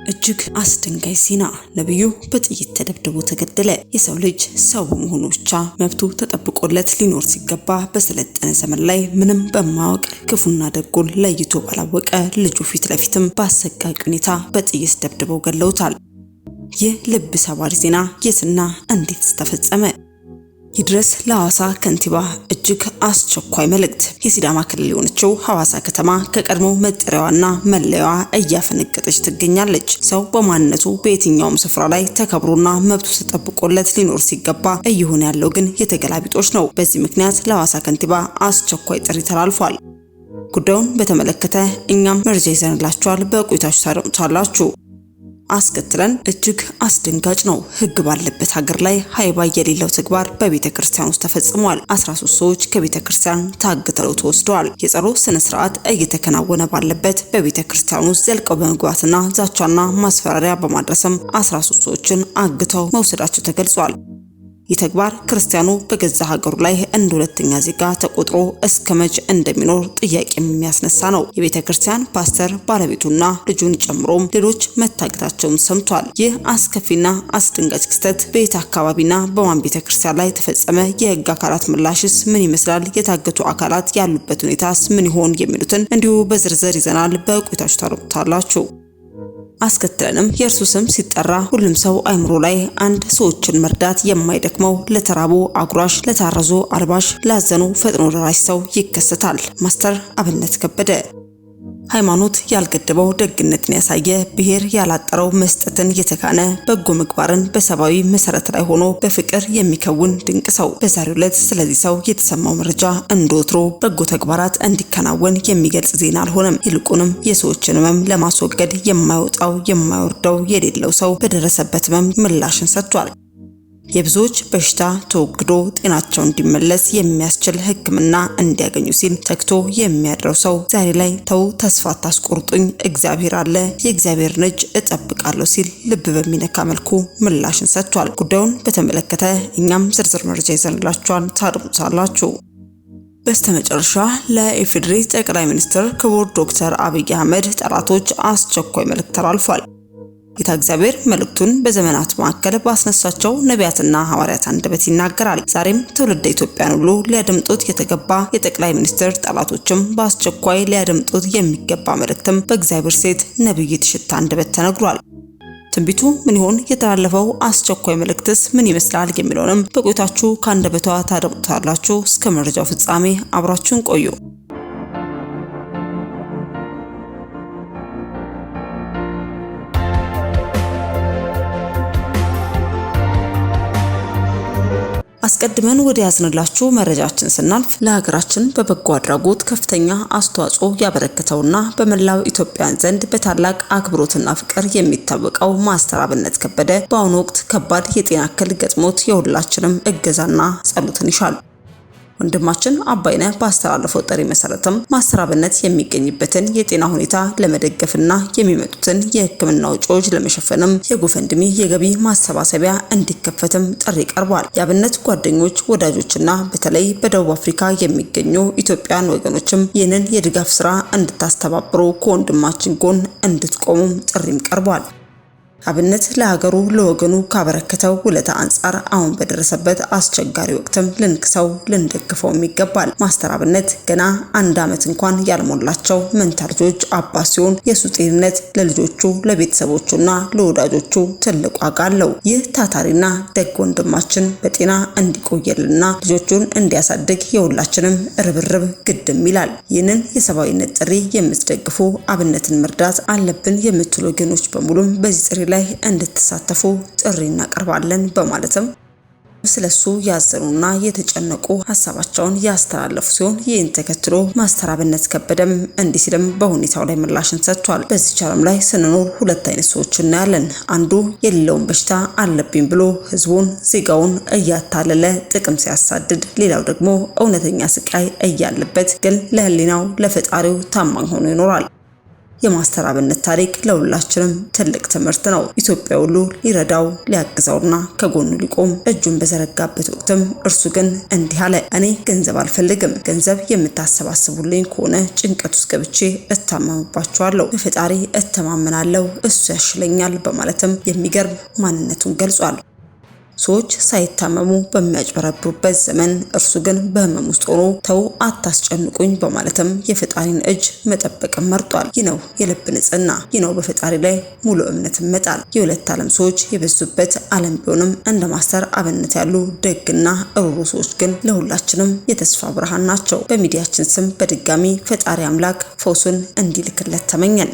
እጅግ አስደንጋጭ ዜና። ነብዩ በጥይት ተደብድቦ ተገደለ። የሰው ልጅ ሰው በመሆኑ ብቻ መብቱ ተጠብቆለት ሊኖር ሲገባ በሰለጠነ ዘመን ላይ ምንም በማያውቅ ክፉና ደጉን ለይቶ ባላወቀ ልጁ ፊት ለፊትም በአሰቃቂ ሁኔታ በጥይት ደብድበው ገለውታል። ይህ ልብ ሰባሪ ዜና የትና እንዴት ተፈጸመ? ይድረስ ለሐዋሳ ከንቲባ እጅግ አስቸኳይ መልእክት። የሲዳማ ክልል የሆነችው ሐዋሳ ከተማ ከቀድሞ መጠሪያዋና መለያዋ እያፈነገጠች ትገኛለች። ሰው በማንነቱ በየትኛውም ስፍራ ላይ ተከብሮና መብቱ ተጠብቆለት ሊኖር ሲገባ እየሆነ ያለው ግን የተገላቢጦች ነው። በዚህ ምክንያት ለሐዋሳ ከንቲባ አስቸኳይ ጥሪ ተላልፏል። ጉዳዩን በተመለከተ እኛም መረጃ ይዘንላችኋል። በቆይታችሁ ታደምጡታላችሁ። አስከትለን እጅግ አስደንጋጭ ነው። ሕግ ባለበት ሀገር ላይ ሃይባ የሌለው ተግባር በቤተክርስቲያን ውስጥ ተፈጽሟል። 13 ሰዎች ከቤተክርስቲያን ታግተው ተወስደዋል። የጸሎት ስነ ስርዓት እየተከናወነ ባለበት በቤተክርስቲያን ውስጥ ዘልቀው በመግባትና ዛቻና ማስፈራሪያ በማድረስም 13 ሰዎችን አግተው መውሰዳቸው ተገልጿል። ይህ ተግባር ክርስቲያኑ በገዛ ሀገሩ ላይ እንደ ሁለተኛ ዜጋ ተቆጥሮ እስከመቼ እንደሚኖር ጥያቄ የሚያስነሳ ነው። የቤተክርስቲያን ፓስተር ባለቤቱና ልጁን ጨምሮም ሌሎች መታገታቸውን ሰምቷል። ይህ አስከፊና አስደንጋጭ ክስተት በየት አካባቢና በማን ቤተክርስቲያን ላይ ተፈጸመ? የህግ አካላት ምላሽስ ምን ይመስላል? የታገቱ አካላት ያሉበት ሁኔታስ ምን ይሆን? የሚሉትን እንዲሁ በዝርዝር ይዘናል። በቆይታችሁ ታደምጡታላችሁ። አስከትለንም የእርሱ ስም ሲጠራ ሁሉም ሰው አይምሮ ላይ አንድ ሰዎችን መርዳት የማይደክመው ለተራቡ አጉራሽ፣ ለታረዙ አልባሽ፣ ላዘኑ ፈጥኖ ደራሽ ሰው ይከሰታል። ማስተር አብነት ከበደ ሃይማኖት ያልገደበው ደግነትን ያሳየ፣ ብሔር ያላጠረው መስጠትን የተካነ፣ በጎ ምግባርን በሰባዊ መሰረት ላይ ሆኖ በፍቅር የሚከውን ድንቅ ሰው። በዛሬው ዕለት ስለዚህ ሰው የተሰማው መረጃ እንደወትሮ በጎ ተግባራት እንዲከናወን የሚገልጽ ዜና አልሆነም። ይልቁንም የሰዎችን ህመም ለማስወገድ የማይወጣው የማይወርደው የሌለው ሰው በደረሰበት ህመም ምላሽን ሰጥቷል። የብዙዎች በሽታ ተወግዶ ጤናቸው እንዲመለስ የሚያስችል ሕክምና እንዲያገኙ ሲል ተግቶ የሚያድረው ሰው ዛሬ ላይ ተው ተስፋ ታስቆርጡኝ፣ እግዚአብሔር አለ፣ የእግዚአብሔር እጅ እጠብቃለሁ ሲል ልብ በሚነካ መልኩ ምላሽን ሰጥቷል። ጉዳዩን በተመለከተ እኛም ዝርዝር መረጃ ይዘንላችኋል፣ ታድምጡታላችሁ። በስተመጨረሻ ለኢፌዴሪ ጠቅላይ ሚኒስትር ክቡር ዶክተር አብይ አህመድ ጠላቶች አስቸኳይ መልእክት ተላልፏል። ጌታ እግዚአብሔር መልእክቱን በዘመናት መካከል ባስነሳቸው ነቢያትና ሐዋርያት አንደበት ይናገራል። ዛሬም ትውልደ ኢትዮጵያን ሁሉ ሊያደምጡት የተገባ የጠቅላይ ሚኒስትር ጠላቶችም በአስቸኳይ ሊያደምጡት የሚገባ መልእክትም በእግዚአብሔር ሴት ነብይት ሽታ አንደበት ተነግሯል። ትንቢቱ ምን ይሆን? የተላለፈው አስቸኳይ መልእክትስ ምን ይመስላል? የሚለውንም በቆይታችሁ ከአንደበቷ ታደምጡታላችሁ። እስከ መረጃው ፍጻሜ አብራችሁን ቆዩ። አስቀድመን ወደ ያዝንላችሁ መረጃችን ስናልፍ ለሀገራችን በበጎ አድራጎት ከፍተኛ አስተዋጽኦ ያበረከተውና በመላው ኢትዮጵያን ዘንድ በታላቅ አክብሮትና ፍቅር የሚታወቀው ማስተር አብነት ከበደ በአሁኑ ወቅት ከባድ የጤና እክል ገጥሞት የሁላችንም እገዛና ጸሎትን ይሻል። ወንድማችን አባይነህ ባስተላለፈው ጥሪ መሰረትም ማስተር አብነት የሚገኝበትን የጤና ሁኔታ ለመደገፍና የሚመጡትን የሕክምና ወጪዎች ለመሸፈንም የጎፈንድሚ የገቢ ማሰባሰቢያ እንዲከፈትም ጥሪ ቀርቧል። የአብነት ጓደኞች፣ ወዳጆችና በተለይ በደቡብ አፍሪካ የሚገኙ ኢትዮጵያን ወገኖችም ይህንን የድጋፍ ስራ እንድታስተባብሩ ከወንድማችን ጎን እንድትቆሙም ጥሪም ቀርቧል። አብነት ለሀገሩ ለወገኑ ካበረከተው ውለታ አንጻር አሁን በደረሰበት አስቸጋሪ ወቅትም ልንክሰው ልንደግፈውም ይገባል። ማስተር አብነት ገና 1 ዓመት እንኳን ያልሞላቸው መንታ ልጆች አባት ሲሆን የሱ ጤንነት ለልጆቹ ለቤተሰቦቹና ለወዳጆቹ ትልቅ ዋጋ አለው። ይህ ታታሪና ደግ ወንድማችን በጤና እንዲቆየልና ልጆቹን እንዲያሳድግ የሁላችንም ርብርብ ግድም ይላል። ይህንን የሰብአዊነት ጥሪ የምትደግፉ አብነትን መርዳት አለብን የምትሉ ወገኖች በሙሉም በዚህ ጥሪ ላይ እንድትሳተፉ ጥሪ እናቀርባለን በማለትም ስለሱ ያዘኑና የተጨነቁ ሀሳባቸውን ያስተላለፉ ሲሆን ይህን ተከትሎ ማስተር አብነት ከበደም እንዲህ ሲልም በሁኔታው ላይ ምላሽን ሰጥቷል። በዚህ ዓለም ላይ ስንኖር ሁለት አይነት ሰዎች እናያለን። አንዱ የሌለውን በሽታ አለብኝ ብሎ ህዝቡን ዜጋውን እያታለለ ጥቅም ሲያሳድድ፣ ሌላው ደግሞ እውነተኛ ስቃይ እያለበት ግን ለህሊናው ለፈጣሪው ታማኝ ሆኖ ይኖራል። የማስተር አብነት ታሪክ ለሁላችንም ትልቅ ትምህርት ነው። ኢትዮጵያ ሁሉ ሊረዳው ሊያግዘውና ከጎኑ ሊቆም እጁን በዘረጋበት ወቅትም እርሱ ግን እንዲህ አለ። እኔ ገንዘብ አልፈልግም። ገንዘብ የምታሰባስቡልኝ ከሆነ ጭንቀት ውስጥ ገብቼ እታመምባቸዋለሁ። በፈጣሪ እተማመናለሁ፣ እሱ ያሽለኛል በማለትም የሚገርም ማንነቱን ገልጿል። ሰዎች ሳይታመሙ በሚያጭበረብሩበት ዘመን እርሱ ግን በህመም ውስጥ ሆኖ ተው አታስጨንቁኝ በማለትም የፈጣሪን እጅ መጠበቅን መርጧል። ይህ ነው የልብ ንጽህና። ይህ ነው በፈጣሪ ላይ ሙሉ እምነትን መጣል። የሁለት ዓለም ሰዎች የበዙበት ዓለም ቢሆንም እንደ ማስተር አብነት ያሉ ደግና ሩሩ ሰዎች ግን ለሁላችንም የተስፋ ብርሃን ናቸው። በሚዲያችን ስም በድጋሚ ፈጣሪ አምላክ ፈውሱን እንዲልክለት ተመኘን።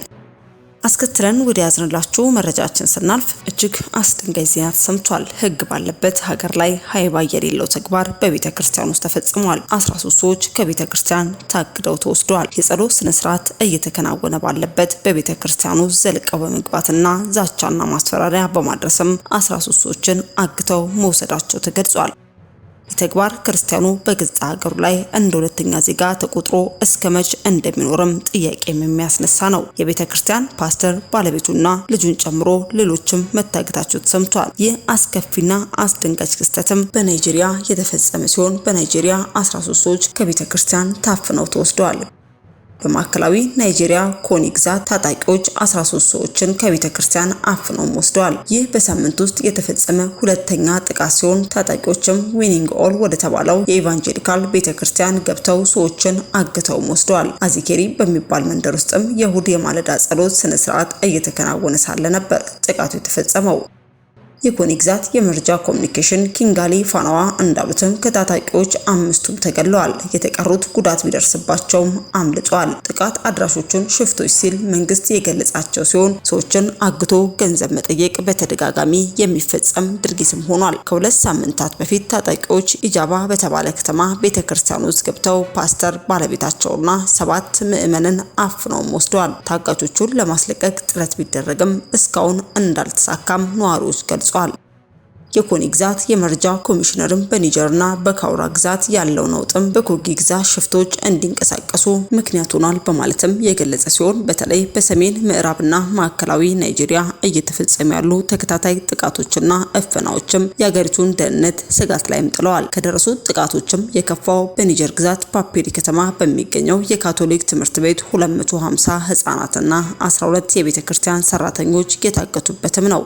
አስከትለን ወደ ያዝንላችሁ መረጃችን ስናልፍ እጅግ አስደንጋጭ ዜና ተሰምቷል። ህግ ባለበት ሀገር ላይ ሃይባ የሌለው ተግባር በቤተ ክርስቲያን ውስጥ ተፈጽሟል። 13 ሰዎች ከቤተ ክርስቲያን ታግደው ተወስደዋል። የጸሎት ስነ ስርዓት እየተከናወነ ባለበት በቤተ ክርስቲያኑ ዘልቀው በመግባትና ዛቻና ማስፈራሪያ በማድረስም 13 ሰዎችን አግተው መውሰዳቸው ተገልጿል። የተግባር ክርስቲያኑ በገዛ ሀገሩ ላይ እንደ ሁለተኛ ዜጋ ተቆጥሮ እስከመች እንደሚኖርም ጥያቄም የሚያስነሳ ነው። የቤተ ክርስቲያን ፓስተር ባለቤቱና ልጁን ጨምሮ ሌሎችም መታገታቸው ተሰምቷል። ይህ አስከፊና አስደንጋጭ ክስተትም በናይጄሪያ የተፈጸመ ሲሆን በናይጄሪያ 13 ሰዎች ከቤተ ክርስቲያን ታፍነው ተወስደዋል። በማዕከላዊ ናይጄሪያ ኮኒ ግዛት ታጣቂዎች 13 ሰዎችን ከቤተ ክርስቲያን አፍነው ወስደዋል። ይህ በሳምንት ውስጥ የተፈጸመ ሁለተኛ ጥቃት ሲሆን ታጣቂዎችም ዊኒንግ ኦል ወደ ተባለው የኢቫንጀሊካል ቤተ ክርስቲያን ገብተው ሰዎችን አግተው ወስደዋል። አዚኬሪ በሚባል መንደር ውስጥም የእሁድ የማለዳ ጸሎት ስነ ስርዓት እየተከናወነ ሳለ ነበር ጥቃቱ የተፈጸመው። የኮኒ ግዛት የመረጃ ኮሚኒኬሽን ኪንጋሊ ፋናዋ እንዳሉትም ከታጣቂዎች 5ቱም ተገድለዋል። የተቀሩት ጉዳት ቢደርስባቸውም አምልጠዋል። ጥቃት አድራሾቹን ሽፍቶች ሲል መንግስት የገለጻቸው ሲሆን ሰዎችን አግቶ ገንዘብ መጠየቅ በተደጋጋሚ የሚፈጸም ድርጊትም ሆኗል። ከ2 ሳምንታት በፊት ታጣቂዎች ኢጃባ በተባለ ከተማ ቤተክርስቲያን ውስጥ ገብተው ፓስተር ባለቤታቸውና 7 ምዕመንን አፍነው ወስደዋል። ታጋቾቹን ለማስለቀቅ ጥረት ቢደረግም እስካሁን እንዳልተሳካም ነዋሪዎች ገልጸዋል። የኮኒ ግዛት የመረጃ ኮሚሽነርም በኒጀርና በካውራ ግዛት ያለው ነውጥም በኮጊ ግዛት ሽፍቶች እንዲንቀሳቀሱ ምክንያት ሆኗል በማለትም የገለጸ ሲሆን በተለይ በሰሜን ምዕራብና ማዕከላዊ ናይጄሪያ እየተፈጸሙ ያሉ ተከታታይ ጥቃቶችና እፈናዎችም የሀገሪቱን ደህንነት ስጋት ላይም ጥለዋል። ከደረሱት ጥቃቶችም የከፋው በኒጀር ግዛት ፓፔሪ ከተማ በሚገኘው የካቶሊክ ትምህርት ቤት 250 ህጻናትና 12 የቤተ ክርስቲያን ሰራተኞች የታገቱበትም ነው።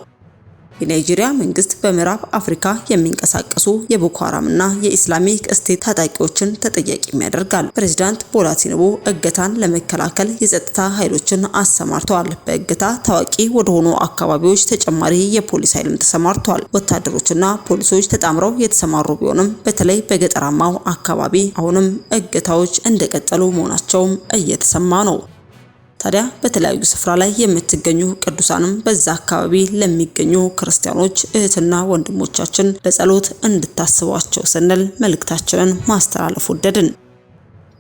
የናይጄሪያ መንግስት በምዕራብ አፍሪካ የሚንቀሳቀሱ የቦኮ ሃራምና የኢስላሚክ ስቴት ታጣቂዎችን ተጠያቂ ያደርጋል። ፕሬዝዳንት ቦላ ቲኑቡ እገታን ለመከላከል የጸጥታ ኃይሎችን አሰማርተዋል። በእገታ ታዋቂ ወደሆኑ አካባቢዎች ተጨማሪ የፖሊስ ኃይልም ተሰማርተዋል። ወታደሮችና ፖሊሶች ተጣምረው የተሰማሩ ቢሆንም በተለይ በገጠራማው አካባቢ አሁንም እገታዎች እንደቀጠሉ መሆናቸውም እየተሰማ ነው። ታዲያ በተለያዩ ስፍራ ላይ የምትገኙ ቅዱሳንም በዛ አካባቢ ለሚገኙ ክርስቲያኖች እህትና ወንድሞቻችን በጸሎት እንድታስቧቸው ስንል መልእክታችንን ማስተላለፍ ወደድን።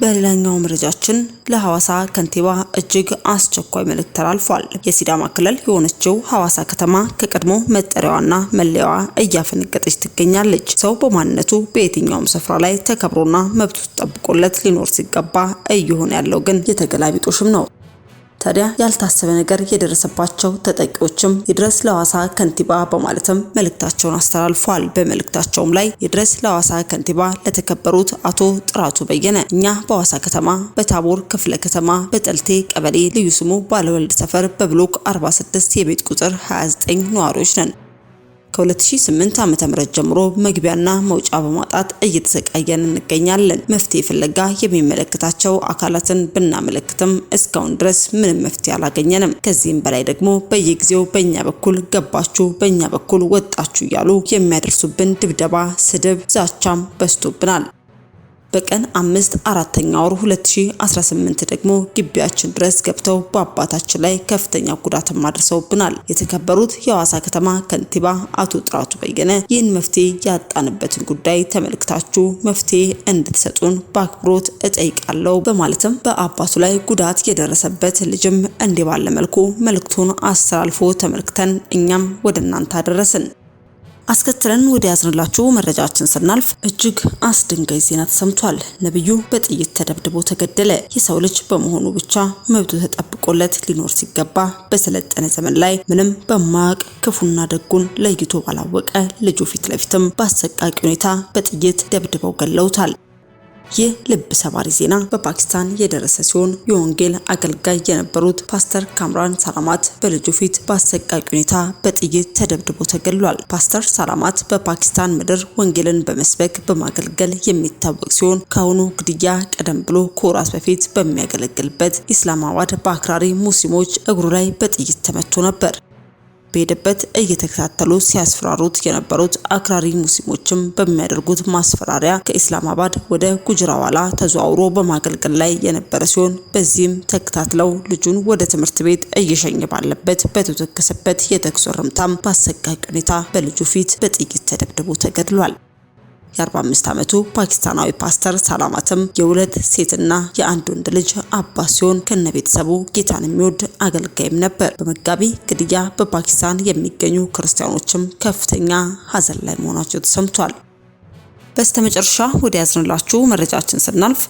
በሌላኛው መረጃችን ለሐዋሳ ከንቲባ እጅግ አስቸኳይ መልእክት ተላልፏል። የሲዳማ ክልል የሆነችው ሐዋሳ ከተማ ከቀድሞ መጠሪያዋና መለያዋ እያፈነገጠች ትገኛለች። ሰው በማንነቱ በየትኛውም ስፍራ ላይ ተከብሮና መብቱ ተጠብቆለት ሊኖር ሲገባ እየሆነ ያለው ግን የተገላቢጦሽም ነው። ታዲያ ያልታሰበ ነገር የደረሰባቸው ተጠቂዎችም ይድረስ ለሐዋሳ ከንቲባ በማለትም መልእክታቸውን አስተላልፈዋል። በመልእክታቸውም ላይ ይድረስ ለሐዋሳ ከንቲባ ለተከበሩት አቶ ጥራቱ በየነ፣ እኛ በሐዋሳ ከተማ በታቦር ክፍለ ከተማ በጠልቴ ቀበሌ ልዩ ስሙ ባለወልድ ሰፈር በብሎክ 46 የቤት ቁጥር 29 ነዋሪዎች ነን። ከ2008 ዓ.ም ጀምሮ መግቢያና መውጫ በማጣት እየተሰቃየን እንገኛለን። መፍትሄ ፍለጋ የሚመለከታቸው አካላትን ብናመለክትም እስካሁን ድረስ ምንም መፍትሄ አላገኘንም። ከዚህም በላይ ደግሞ በየጊዜው በእኛ በኩል ገባችሁ፣ በእኛ በኩል ወጣችሁ እያሉ የሚያደርሱብን ድብደባ፣ ስድብ፣ ዛቻም በዝቶብናል። በቀን 5/4 ወር 2018 ደግሞ ግቢያችን ድረስ ገብተው በአባታችን ላይ ከፍተኛ ጉዳት አድርሰውብናል። የተከበሩት የሐዋሳ ከተማ ከንቲባ አቶ ጥራቱ በየነ ይህን መፍትሄ ያጣንበትን ጉዳይ ተመልክታችሁ መፍትሄ እንድትሰጡን በአክብሮት እጠይቃለሁ በማለትም በአባቱ ላይ ጉዳት የደረሰበት ልጅም እንዲህ ባለ መልኩ መልእክቱን አስተላልፎ ተመልክተን እኛም ወደ እናንተ አደረስን። አስከትለን ወደ ያዝንላችሁ መረጃችን ስናልፍ እጅግ አስደንጋጭ ዜና ተሰምቷል። ነብዩ በጥይት ተደብድቦ ተገደለ። የሰው ልጅ በመሆኑ ብቻ መብቱ ተጠብቆለት ሊኖር ሲገባ በሰለጠነ ዘመን ላይ ምንም በማያውቅ ክፉና ደጉን ለይቶ ባላወቀ ልጁ ፊት ለፊትም በአሰቃቂ ሁኔታ በጥይት ደብድበው ገለውታል። ይህ ልብ ሰባሪ ዜና በፓኪስታን የደረሰ ሲሆን የወንጌል አገልጋይ የነበሩት ፓስተር ካምራን ሳላማት በልጁ ፊት በአሰቃቂ ሁኔታ በጥይት ተደብድቦ ተገድሏል። ፓስተር ሳላማት በፓኪስታን ምድር ወንጌልን በመስበክ በማገልገል የሚታወቅ ሲሆን ከአሁኑ ግድያ ቀደም ብሎ ከወራት በፊት በሚያገለግልበት ኢስላማባድ በአክራሪ ሙስሊሞች እግሩ ላይ በጥይት ተመቶ ነበር። በሄደበት እየተከታተሉ ሲያስፈራሩት የነበሩት አክራሪ ሙስሊሞችም በሚያደርጉት ማስፈራሪያ ከኢስላማባድ ወደ ጉጅራዋላ ተዘዋውሮ በማገልገል ላይ የነበረ ሲሆን በዚህም ተከታትለው ልጁን ወደ ትምህርት ቤት እየሸኘ ባለበት በተተከሰበት የተኩስ ርምታም በአሰቃቂ ሁኔታ በልጁ ፊት በጥይት ተደብድቦ ተገድሏል። የ45 ዓመቱ ፓኪስታናዊ ፓስተር ሳላማትም የሁለት ሴትና የአንድ ወንድ ልጅ አባት ሲሆን ከነቤተሰቡ ጌታን የሚወድ አገልጋይም ነበር። በመጋቢ ግድያ በፓኪስታን የሚገኙ ክርስቲያኖችም ከፍተኛ ሀዘን ላይ መሆናቸው ተሰምቷል። በስተመጨረሻ ወደ ያዝንላችሁ መረጃችን ስናልፍ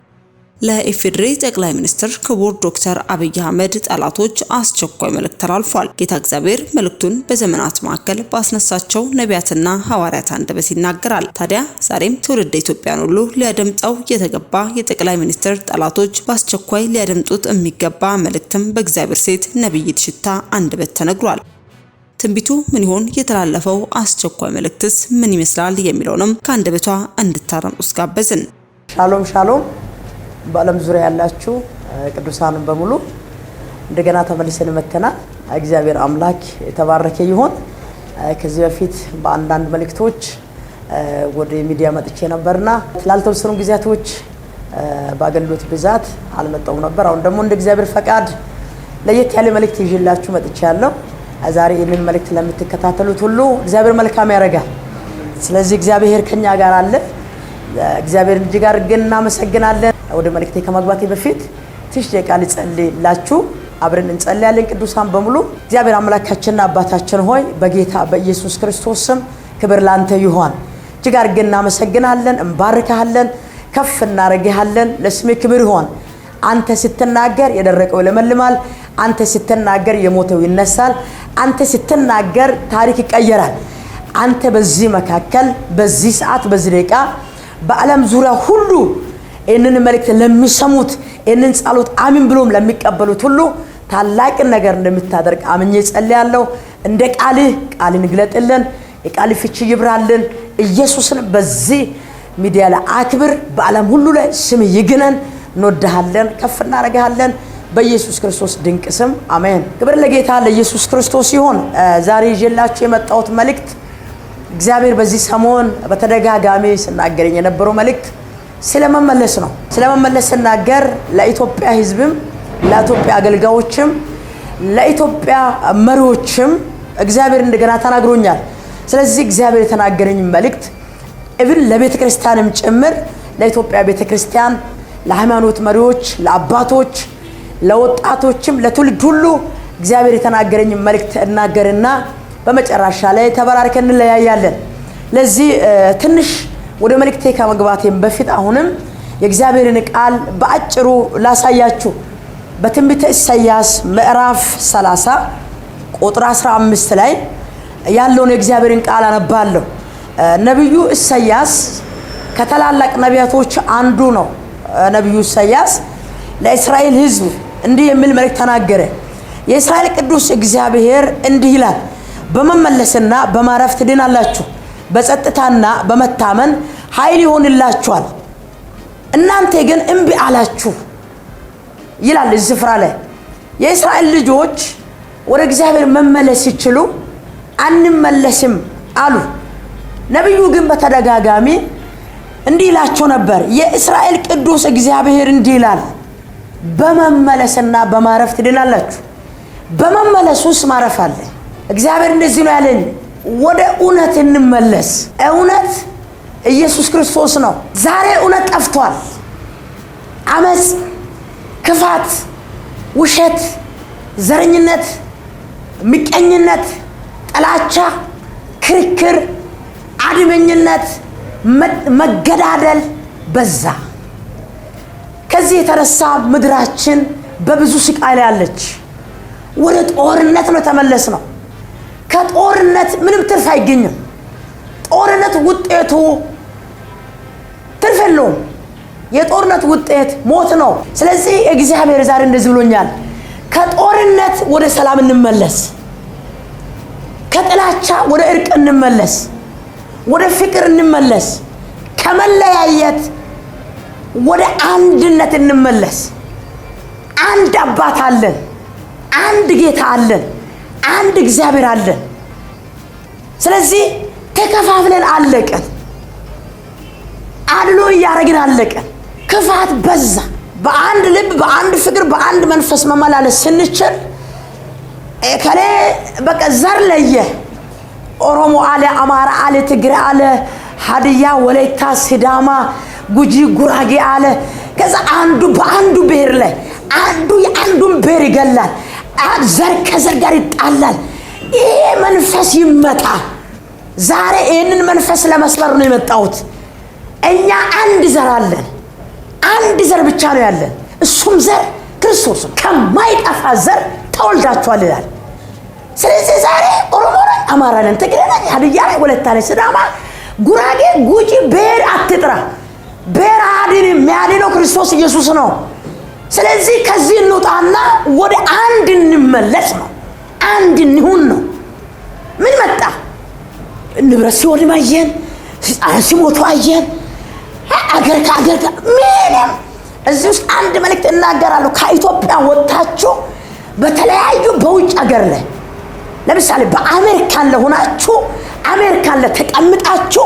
ለኢፌዴሪ ጠቅላይ ሚኒስትር ክቡር ዶክተር አብይ አህመድ ጠላቶች አስቸኳይ መልእክት ተላልፏል። ጌታ እግዚአብሔር መልእክቱን በዘመናት መካከል ባስነሳቸው ነቢያትና ሐዋርያት አንደበት ይናገራል። ታዲያ ዛሬም ትውልደ ኢትዮጵያን ሁሉ ሊያደምጠው የተገባ የጠቅላይ ሚኒስትር ጠላቶች በአስቸኳይ ሊያደምጡት የሚገባ መልእክትም በእግዚአብሔር ሴት ነብይት ሽታ አንደበት ተነግሯል። ትንቢቱ ምን ይሆን? የተላለፈው አስቸኳይ መልእክትስ ምን ይመስላል? የሚለውንም ከአንደበቷ እንድታረምጡስ ጋበዝን። ሻሎም ሻሎም በዓለም ዙሪያ ያላችሁ ቅዱሳን በሙሉ እንደገና ተመልሰን መተናል። እግዚአብሔር አምላክ የተባረከ ይሁን። ከዚህ በፊት በአንዳንድ መልእክቶች ወደ ሚዲያ መጥቼ ነበርና ላልተወሰኑ ጊዜያቶች በአገልግሎት ብዛት አልመጣሁም ነበር። አሁን ደግሞ እንደ እግዚአብሔር ፈቃድ ለየት ያለ መልእክት ይዤላችሁ መጥቻለሁ። ዛሬ ይህንን መልእክት ለምትከታተሉት ሁሉ እግዚአብሔር መልካም ያደርጋል። ስለዚህ እግዚአብሔር ከኛ ጋር አለ። እግዚአብሔር እጅግ አድርገን እናመሰግናለን። ወደ መልእክቴ ከመግባቴ በፊት ትንሽ ደቂቃ ልጸልይላችሁ። አብረን እንጸልያለን። ቅዱሳን በሙሉ እግዚአብሔር አምላካችንና አባታችን ሆይ በጌታ በኢየሱስ ክርስቶስ ስም ክብር ላንተ ይሁን። እጅግ አድርገን እናመሰግናለን፣ እንባርካለን፣ ከፍ እናረጋለን። ለስሜ ክብር ይሁን። አንተ ስትናገር የደረቀው ይለመልማል። አንተ ስትናገር የሞተው ይነሳል። አንተ ስትናገር ታሪክ ይቀየራል። አንተ በዚህ መካከል በዚህ ሰዓት በዚህ ደቂቃ በዓለም ዙሪያ ሁሉ እነን መልእክት ለሚሰሙት እነን ጸሎት አሜን ብሎም ለሚቀበሉት ሁሉ ታላቅ ነገር እንደምታደርግ አምኜ ጸልያለሁ። እንደ ቃልን ግለጥልን፣ የቃል ፍቺ ይብራልን። ኢየሱስን በዚህ ሚዲያ ላይ አክብር። በዓለም ሁሉ ላይ ስም ይግነን። እንወድሃለን፣ ከፍ እናረጋለን በኢየሱስ ክርስቶስ ድንቅ ስም አሜን። ክብር ለጌታ ለኢየሱስ ክርስቶስ ይሁን። ዛሬ ይዤላችሁ የመጣሁት መልእክት እግዚአብሔር በዚህ ሰሞን በተደጋጋሚ ሲናገረኝ የነበረው መልእክት ስለመመለስ ነው። ስለመመለስ ሲናገር ለኢትዮጵያ ሕዝብም ለኢትዮጵያ አገልጋዮችም ለኢትዮጵያ መሪዎችም እግዚአብሔር እንደገና ተናግሮኛል። ስለዚህ እግዚአብሔር የተናገረኝ መልእክት ኢቭን ለቤተ ክርስቲያንም ጭምር ለኢትዮጵያ ቤተ ክርስቲያን፣ ለሃይማኖት መሪዎች፣ ለአባቶች፣ ለወጣቶችም ለትውልድ ሁሉ እግዚአብሔር የተናገረኝ መልእክት እናገርና በመጨረሻ ላይ ተበራርከን እንለያያለን። ለዚህ ትንሽ ወደ መልእክቴ ከመግባቴም በፊት አሁንም የእግዚአብሔርን ቃል በአጭሩ ላሳያችሁ። በትንቢተ ኢሳይያስ ምዕራፍ 30 ቁጥር 15 ላይ ያለውን የእግዚአብሔርን ቃል አነባለሁ። ነብዩ ኢሳይያስ ከተላላቅ ነቢያቶች አንዱ ነው። ነብዩ ኢሳይያስ ለእስራኤል ሕዝብ እንዲህ የሚል መልእክት ተናገረ። የእስራኤል ቅዱስ እግዚአብሔር እንዲህ ይላል፣ በመመለስና በማረፍ ትድናላችሁ፣ በጸጥታና በመታመን ኃይል ይሆንላችኋል። እናንተ ግን እምቢ አላችሁ ይላል። እዚህ ስፍራ ላይ የእስራኤል ልጆች ወደ እግዚአብሔር መመለስ ሲችሉ አንመለስም አሉ። ነብዩ ግን በተደጋጋሚ እንዲህ ይላቸው ነበር። የእስራኤል ቅዱስ እግዚአብሔር እንዲህ ይላል፣ በመመለስና በማረፍ ትድናላችሁ። በመመለስ ውስጥ ማረፍ አለ። እግዚአብሔር እንደዚህ ነው ያለን፣ ወደ እውነት እንመለስ። እውነት ኢየሱስ ክርስቶስ ነው። ዛሬ እውነት ጠፍቷል። አመጽ፣ ክፋት፣ ውሸት፣ ዘረኝነት፣ ምቀኝነት፣ ጥላቻ፣ ክርክር፣ አድመኝነት፣ መገዳደል በዛ። ከዚህ የተነሳ ምድራችን በብዙ ስቃይ ላይ አለች። ወደ ጦርነት ነው ተመለስነው። ከጦርነት ምንም ትርፍ አይገኝም። ጦርነት ውጤቱ ትርፍ የለውም። የጦርነት ውጤት ሞት ነው። ስለዚህ እግዚአብሔር ዛሬ እንደዚህ ብሎኛል፣ ከጦርነት ወደ ሰላም እንመለስ፣ ከጥላቻ ወደ እርቅ እንመለስ፣ ወደ ፍቅር እንመለስ፣ ከመለያየት ወደ አንድነት እንመለስ። አንድ አባት አለን፣ አንድ ጌታ አለን፣ አንድ እግዚአብሔር አለን። ስለዚህ ተከፋፍለን አለቀን፣ አድሎ እያደረግን አለቀን። ክፋት በዛ። በአንድ ልብ፣ በአንድ ፍቅር፣ በአንድ መንፈስ መመላለስ ስንችል ከሌ በቃ ዘር ለየ። ኦሮሞ አለ፣ አማራ አለ፣ ትግሬ አለ፣ ሀዲያ፣ ወላይታ፣ ሲዳማ፣ ጉጂ፣ ጉራጌ አለ። ከዛ አንዱ በአንዱ ብሔር ላይ አንዱ የአንዱን ብሔር ይገላል። ዘር ከዘር ጋር ይጣላል። ይሄ መንፈስ ይመጣ። ዛሬ ይህንን መንፈስ ለመስበር ነው የመጣሁት። እኛ አንድ ዘር አለን። አንድ ዘር ብቻ ነው ያለን፣ እሱም ዘር ክርስቶስ ነው። ከማይጠፋ ዘር ተወልዳችኋል ይላል። ስለዚህ ዛሬ ኦሮሞ ነኝ፣ አማራ ነኝ፣ ትግሬ ነኝ፣ ሀዲያ ነኝ፣ ወላይታ ነኝ፣ ሲዳማ፣ ጉራጌ፣ ጉጂ ብሔር አትጥራ። ብሔር አድን፣ የሚያድነው ክርስቶስ ኢየሱስ ነው። ስለዚህ ከዚህ እንውጣና ወደ አንድ እንመለስ ነው። አንድ እንሁን ነው። ምን መጣ? ንብረት ሲወድም አየን፣ ሲሞቱ አየን፣ አገር ከአገር ጋር ምንም። እዚህ ውስጥ አንድ መልእክት እናገራለሁ። ከኢትዮጵያ ወጥታችሁ በተለያዩ በውጭ አገር ላይ ለምሳሌ በአሜሪካን ለሆናችሁ አሜሪካን ለተቀምጣችሁ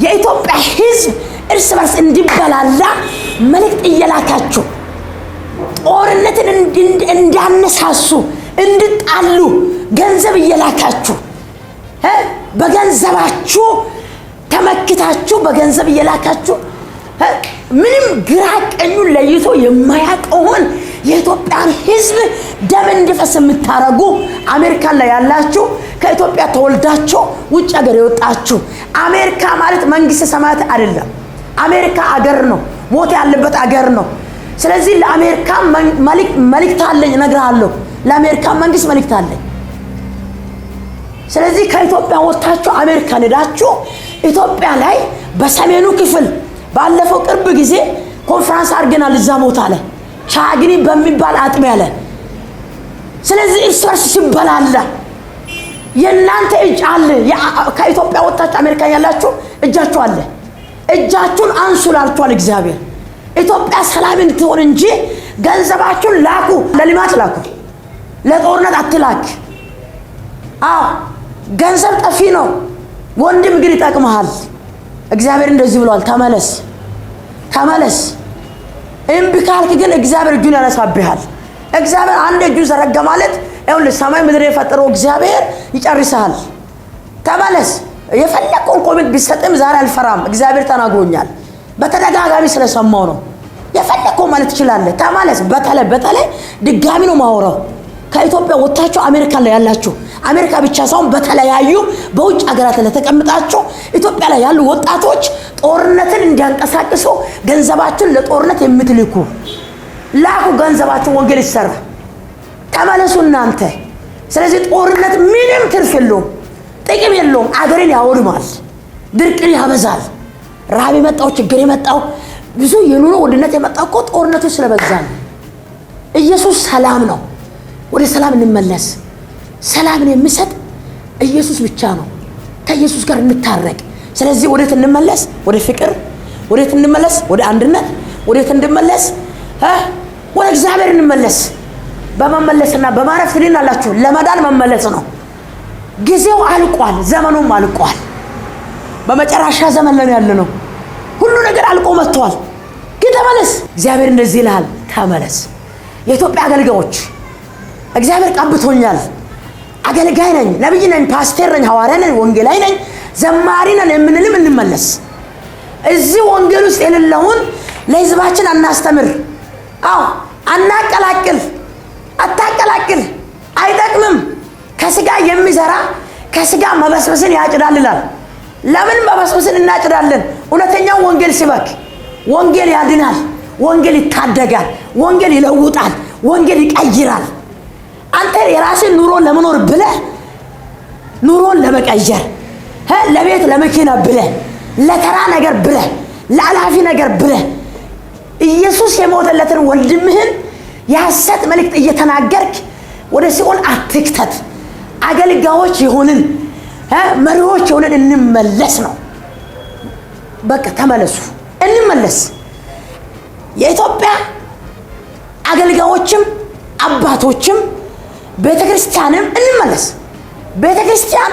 የኢትዮጵያ ሕዝብ እርስ በርስ እንዲበላላ መልእክት እየላካችሁ ጦርነትን እንዲያነሳሱ እንድጣሉ ገንዘብ እየላካችሁ በገንዘባችሁ ተመክታችሁ በገንዘብ እየላካችሁ ምንም ግራ ቀኙን ለይቶ የማያውቀውን የኢትዮጵያን ሕዝብ ደም እንዲፈስ የምታረጉ አሜሪካን ላይ ያላችሁ ከኢትዮጵያ ተወልዳችሁ ውጭ ሀገር የወጣችሁ አሜሪካ ማለት መንግስተ ሰማያት አይደለም። አሜሪካ አገር ነው፣ ሞት ያለበት አገር ነው። ስለዚህ ለአሜሪካ መልእክት አለኝ እነግርሃለሁ። ለአሜሪካ መንግስት መልእክት አለኝ። ስለዚህ ከኢትዮጵያ ወጥታችሁ አሜሪካን ሄዳችሁ ኢትዮጵያ ላይ በሰሜኑ ክፍል ባለፈው ቅርብ ጊዜ ኮንፈረንስ አድርገናል። እዛ ቦታ ላይ ቻግኒ በሚባል አጥቢያ ላይ። ስለዚህ እርስ በርስ ሲበላላ የእናንተ እጅ አለ። ከኢትዮጵያ ወጥታችሁ አሜሪካን ያላችሁ እጃችሁ አለ። እጃችሁን አንሱ ላልቷል እግዚአብሔር። ኢትዮጵያ ሰላም እንድትሆን እንጂ ገንዘባችሁን ላኩ፣ ለልማት ላኩ፣ ለጦርነት አትላክ። ገንዘብ ጠፊ ነው፣ ወንድም ግን ይጠቅምሃል። እግዚአብሔር እንደዚህ ብሏል፣ ተመለስ ተመለስ። እምቢ ካልክ ግን እግዚአብሔር እጁን ያነሳብሃል። እግዚአብሔር አንድ እጁን ዘረጋ ማለት ይኸውልህ ሰማይ ምድር የፈጠረው እግዚአብሔር ይጨርሳል። ተመለስ። የፈለከውን ኮሜንት ቢሰጥም ዛሬ አልፈራም፣ እግዚአብሔር ተናግሮኛል። በተደጋጋሚ ስለሰማው ነው። የፈለከው ማለት ትችላለህ። ተመለስ። በተለይ ድጋሚ ነው ማወራው። ከኢትዮጵያ ወጥታችሁ አሜሪካ ላይ ያላችሁ አሜሪካ ብቻ ሳይሆን በተለያዩ በውጭ ሀገራት ላይ ተቀምጣችሁ ኢትዮጵያ ላይ ያሉ ወጣቶች ጦርነትን እንዲያንቀሳቅሱ ገንዘባችሁን ለጦርነት የምትልኩ ላኩ። ገንዘባችሁን ወንጌል ይሰራ። ተመለሱ እናንተ። ስለዚህ ጦርነት ምንም ትርፍ የለውም፣ ጥቅም የለውም። አገርን ያወድማል፣ ድርቅን ያበዛል። ረሃብ የመጣው ችግር የመጣው ብዙ የኑሮ ውድነት የመጣው እኮ ጦርነቱ ስለበዛ ነው። ኢየሱስ ሰላም ነው። ወደ ሰላም እንመለስ። ሰላምን የሚሰጥ ኢየሱስ ብቻ ነው። ከኢየሱስ ጋር እንታረቅ። ስለዚህ ወዴት እንመለስ? ወደ ፍቅር። ወዴት እንመለስ? ወደ አንድነት። ወዴት እንመለስ? ወደ እግዚአብሔር እንመለስ። በመመለስና በማረፍ ትድናላችሁ። ለመዳን መመለስ ነው። ጊዜው አልቋል፣ ዘመኑም አልቋል። በመጨረሻ ዘመን ላይ ያለ ነው። ሁሉ ነገር አልቆ መጥቷል። ግን ተመለስ። እግዚአብሔር እንደዚህ ይላል፣ ተመለስ። የኢትዮጵያ አገልጋዮች እግዚአብሔር ቀብቶኛል። አገልጋይ ነኝ፣ ነብይ ነኝ፣ ፓስተር ነኝ፣ ሐዋርያ ነኝ፣ ወንጌላዊ ነኝ፣ ዘማሪ ነኝ የምንልም እንመለስ። እዚህ ወንጌል ውስጥ የሌለውን ለሕዝባችን አናስተምር። አናቀላቅል። አታቀላቅል፣ አይጠቅምም። ከስጋ የሚዘራ ከስጋ መበስበስን ያጭዳል ይላል። ለምን በበስብስን እናጭዳለን? እውነተኛው ወንጌል ሲበክ ወንጌል ያድናል፣ ወንጌል ይታደጋል፣ ወንጌል ይለውጣል፣ ወንጌል ይቀይራል። አንተ የራስን ኑሮ ለመኖር ብለህ ኑሮን ለመቀየር ለቤት ለመኪና ብለህ ለተራ ነገር ብለህ ለአላፊ ነገር ብለህ ኢየሱስ የሞተለትን ወንድምህን የሐሰት መልእክት እየተናገርክ ወደ ሲኦል አትክተት። አገልጋዮች ይሆንን መሪዎች ይሆንን እንመለስ ነው። በቃ ተመለሱ፣ እንመለስ። የኢትዮጵያ አገልጋዮችም አባቶችም ቤተክርስቲያንም እንመለስ። ቤተክርስቲያን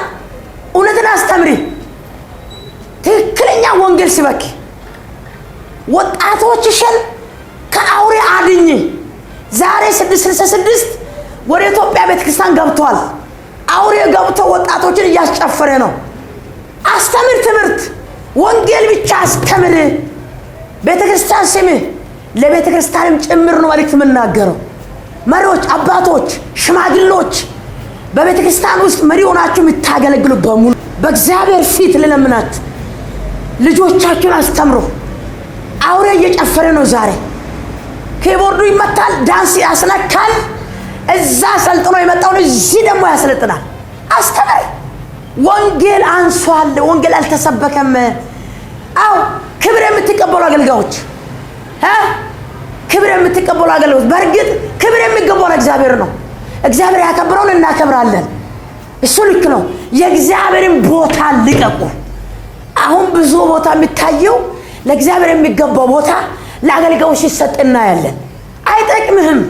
እውነትን አስተምሪ፣ ትክክለኛ ወንጌል ሲበክ ወጣቶችሽን ከአውሬ አድኝ። ዛሬ 666 ወደ ኢትዮጵያ ቤተክርስቲያን ገብቷል። አውሬ ገብቶ ወጣቶችን እያስጨፈረ ነው። አስተምር፣ ትምህርት ወንጌል ብቻ አስተምር። ቤተክርስቲያን ስም ለቤተክርስቲያንም ጭምር ነው መልእክት የምናገረው። መሪዎች፣ አባቶች፣ ሽማግሌዎች በቤተክርስቲያን ውስጥ መሪ ሆናችሁ የምታገለግሉ በሙሉ በእግዚአብሔር ፊት ልለምናችሁ ልጆቻችሁን አስተምሩ። አውሬ እየጨፈረ ነው ዛሬ። ኪቦርዱ ይመታል፣ ዳንስ ያስነካል። እዛ ሰልጥኖ የመጣውን እዚህ ደግሞ ያሰለጥናል። አስተምር። ወንጌል አንሷል፣ ወንጌል አልተሰበከም። አው ክብር የምትቀበሉ አገልጋዮች ክብር የምትቀበሉ አገልጋዮች በእርግጥ ክብር የሚገባው ለእግዚአብሔር ነው። እግዚአብሔር ያከብረውን እናከብራለን። እሱ ልክ ነው። የእግዚአብሔርን ቦታ ልቀቁ። አሁን ብዙ ቦታ የሚታየው ለእግዚአብሔር የሚገባው ቦታ ለአገልጋዮች ሲሰጥ እናያለን። አይጠቅምህም፣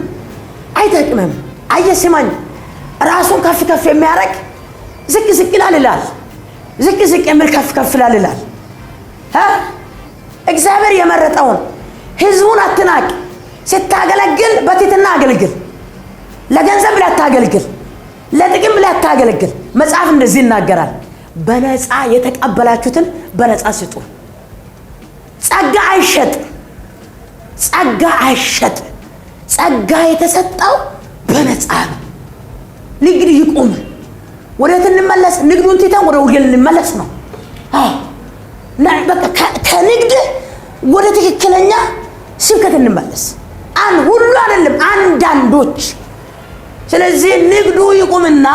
አይጠቅምህም። አየስማኝ ራሱን ከፍ ከፍ የሚያደርግ ዝቅ ዝቅ ይላል። ዝቅ ዝቅ የሚል ከፍ ከፍ ይላል። እግዚአብሔር የመረጠውን ህዝቡን አትናቅ። ስታገለግል በትህትና አገልግል። ለገንዘብ ብለህ አታገልግል፣ ለጥቅም ብለህ አታገልግል። መጽሐፍ እንደዚህ ይናገራል፣ በነፃ የተቀበላችሁትን በነፃ ስጡ። ጸጋ አይሸጥ፣ ጸጋ አይሸጥ። ጸጋ የተሰጠው በነፃ ነው። ንግድ ይቁም። ወዴት እንመለስ? ንግዱን ትተን ወደ ወንጌል እንመለስ ነው። በቃ ከንግድ ወደ ትክክለኛ ስብከት እንመለስ። ሁሉ አይደለም፣ አንዳንዶች። ስለዚህ ንግዱ ይቁምና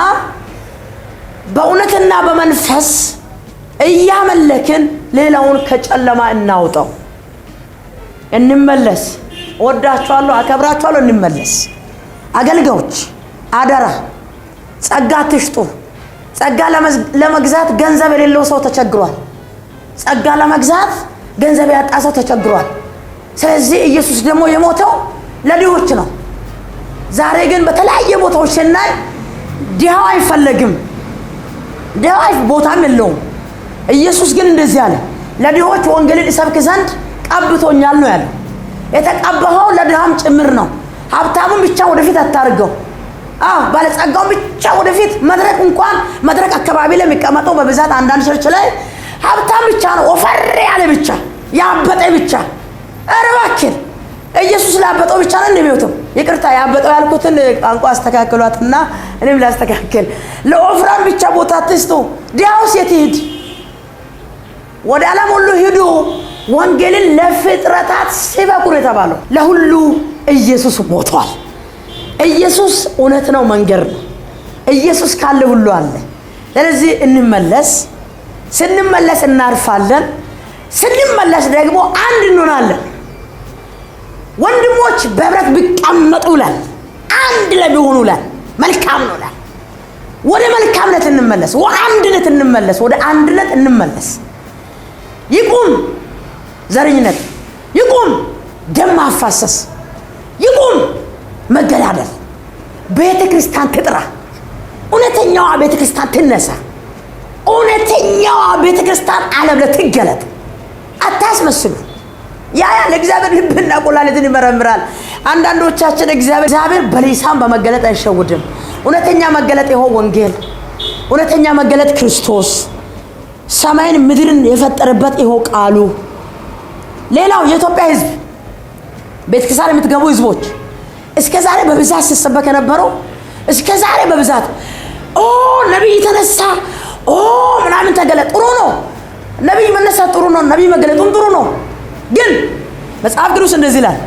በእውነትና በመንፈስ እያመለክን ሌላውን ከጨለማ እናውጣው። እንመለስ። ወዳችኋለሁ፣ አከብራችኋለሁ። እንመለስ። አገልጋዮች አደራ፣ ጸጋ አትሽጡ። ጸጋ ለመግዛት ገንዘብ የሌለው ሰው ተቸግሯል። ጸጋ ለመግዛት ገንዘብ ያጣ ሰው ተቸግሯል። ስለዚህ ኢየሱስ ደግሞ የሞተው ለድሆች ነው። ዛሬ ግን በተለያየ ቦታዎች ስናይ ድሃው አይፈለግም፣ ድሃው ቦታም የለውም። ኢየሱስ ግን እንደዚህ አለ፣ ለድሆች ወንጌልን እሰብክ ዘንድ ቀብቶኛል ነው ያለው። የተቀባኸው ለድሃም ጭምር ነው። ሀብታሙን ብቻ ወደፊት አታርገው። ባለጸጋውን ብቻ ወደፊት መድረክ እንኳን መድረክ አካባቢ ላይ የሚቀመጠው በብዛት አንዳንድ ቸርች ላይ ሀብታም ብቻ ነው፣ ወፈር ያለ ብቻ፣ ያበጠ ብቻ። ኧረ እባክህ ኢየሱስ ላበጠው ብቻ ነው እንደሚወጣው። ይቅርታ ያበጠው ያልኩትን ቋንቋ አስተካክሏትና እኔም ላስተካክል። ለወፍራም ብቻ ቦታ አትስጡ። ድሃውስ የት ይሄድ? ወደ ዓለም ሁሉ ሂዱ፣ ወንጌልን ለፍጥረታት ስበኩ የተባለው። ለሁሉ ኢየሱስ ሞቷል። ኢየሱስ እውነት ነው፣ መንገድ ነው። ኢየሱስ ካለ ሁሉ አለ። ስለዚህ እንመለስ። ስንመለስ እናርፋለን። ስንመለስ ደግሞ አንድ እንሆናለን። ወንድሞች በህብረት ቢቀመጡ ይላል፣ አንድ ላይ ቢሆኑ ይላል፣ መልካም ነው ይላል። ወደ መልካምነት እንመለስ፣ ወደ አንድነት እንመለስ፣ ወደ አንድነት እንመለስ። ይቁም ዘረኝነት፣ ይቁም ደም ማፋሰስ፣ ይቁም መገዳደል። ቤተ ክርስቲያን ትጥራ። እውነተኛዋ ቤተ ክርስቲያን ትነሳ። እውነተኛዋ ቤተ ክርስቲያን ዓለም ላይ ትገለጥ። አታስመስሉ። ያ ለእግዚአብሔር ልብና ቁላሊትን ይመረምራል። አንዳንዶቻችን እግዚአብሔር በሊሳን በመገለጥ አይሸውድም። እውነተኛ መገለጥ ይኸው ወንጌል፣ እውነተኛ መገለጥ ክርስቶስ ሰማይን ምድርን የፈጠረበት ይኸው ቃሉ። ሌላው የኢትዮጵያ ሕዝብ ቤተክርስቲያን የምትገቡ ሕዝቦች እስከ ዛሬ በብዛት ሲሰበክ የነበረው እስከ ዛሬ በብዛት ነብይ ተነሳ ምናምን ተገለጠ። ጥሩ ነው። ነብይ መነሳት ጥሩ ነው፣ ነብይ መገለጡም ጥሩ ነው። ግን መጽሐፍ ቅዱስ እንደዚህ ይላል፣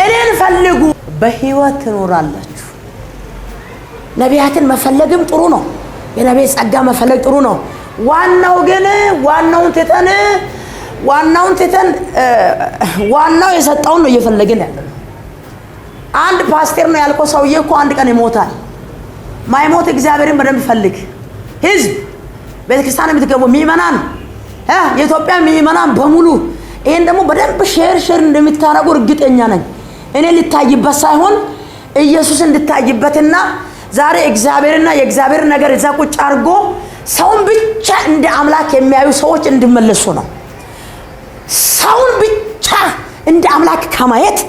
እኔን ፈልጉ በህይወት ትኖራላችሁ። ነቢያትን መፈለግም ጥሩ ነው፣ የነቢይ ጸጋ መፈለግ ጥሩ ነው። ዋናው ግን ዋናውን ትተን ዋናው የሰጠውን ነው እየፈለግን ያለነው። አንድ ፓስተር ነው ያልከው ሰውዬ እኮ አንድ ቀን ይሞታል። ማይሞት እግዚአብሔርን በደንብ ፈልግ። ህዝብ ቤተክርስቲያን የምትገቡ ምእመናን የኢትዮጵያ ምእመናን በሙሉ ይሄን ደግሞ በደንብ ሼር እንደምታረጉ እርግጠኛ ነኝ። እኔ ልታይበት ሳይሆን ኢየሱስ እንድታይበትና ዛሬ እግዚአብሔርና የእግዚአብሔር ነገር እዛ ቁጭ አድርጎ ሰውን ብቻ እንደ አምላክ የሚያዩ ሰዎች እንዲመለሱ ነው። ሰውን ብቻ እንደ አምላክ ከማየት